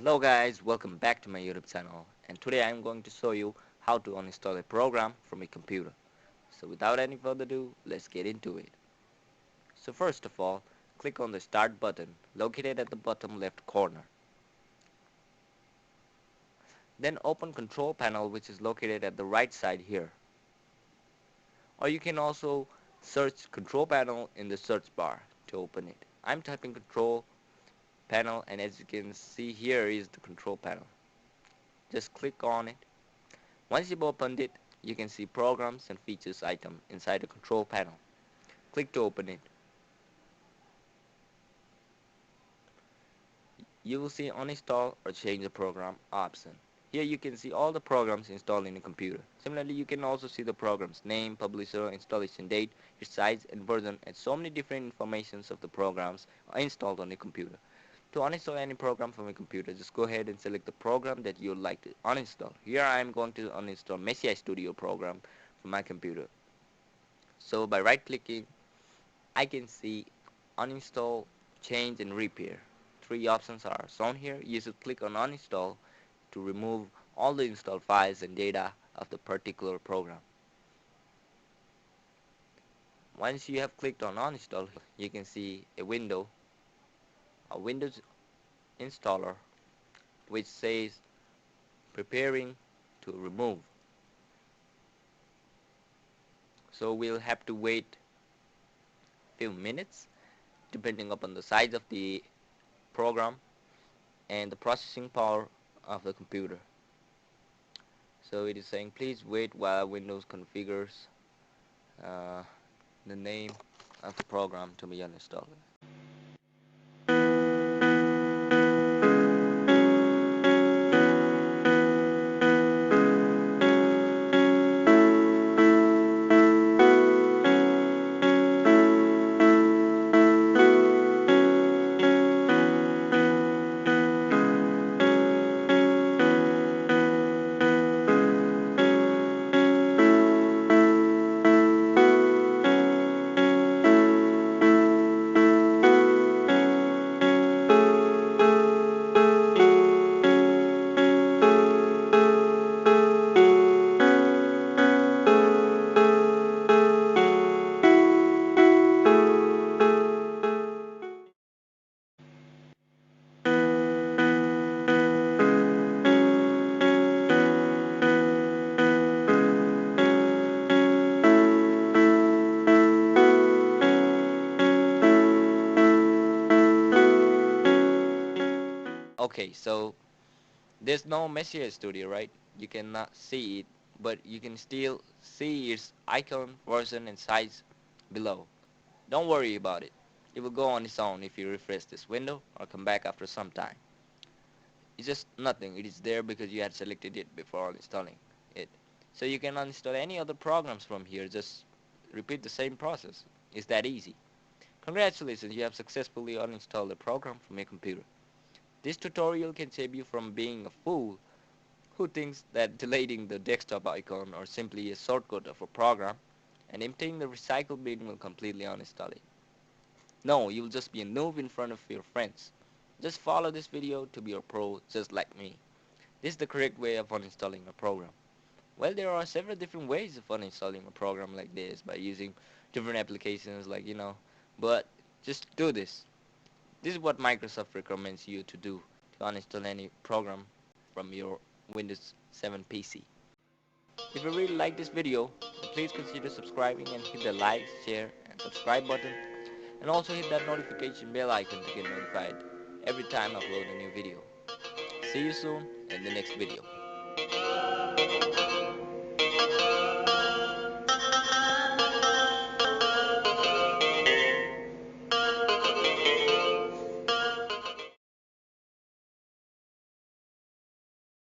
Hello guys, welcome back to my YouTube channel, and today I'm going to show you how to uninstall a program from a computer. So without any further ado, let's get into it. So first of all, click on the start button located at the bottom left corner. Then open control panel, which is located at the right side here. Or you can also search control panel in the search bar to open it. I'm typing control panel, and as you can see, here is the control panel. Just click on it. Once you've opened it, you can see programs and features item inside the control panel. Click to open it. You will see uninstall or change the program option. Here you can see all the programs installed in the computer. Similarly, you can also see the program's name, publisher, installation date, its size and version, and so many different informations of the programs are installed on the computer. To uninstall any program from a computer, just go ahead and select the program that you would like to uninstall. Here I am going to uninstall Messiah Studio program from my computer. So by right clicking, I can see uninstall, change and repair. Three options are shown here. You should click on uninstall to remove all the installed files and data of the particular program. Once you have clicked on uninstall, you can see a Windows installer, which says preparing to remove. So we'll have to wait few minutes depending upon the size of the program and the processing power of the computer. So it is saying please wait while Windows configures uh, the name of the program to be uninstalled. Okay, so there's no Messiah Studio, right? You cannot see it, but you can still see its icon, version, and size below. Don't worry about it. It will go on its own if you refresh this window or come back after some time. It's just nothing. It is there because you had selected it before installing it. So you can uninstall any other programs from here. Just repeat the same process. It's that easy. Congratulations, you have successfully uninstalled a program from your computer. This tutorial can save you from being a fool who thinks that deleting the desktop icon or simply a shortcut of a program and emptying the recycle bin will completely uninstall it. No, you'll just be a noob in front of your friends. Just follow this video to be a pro just like me. This is the correct way of uninstalling a program. Well, there are several different ways of uninstalling a program like this by using different applications but just do this. This is what Microsoft recommends you to do to uninstall any program from your Windows 7 PC. If you really like this video, then please consider subscribing and hit the like, share and subscribe button, and also hit that notification bell icon to get notified every time I upload a new video. See you soon in the next video.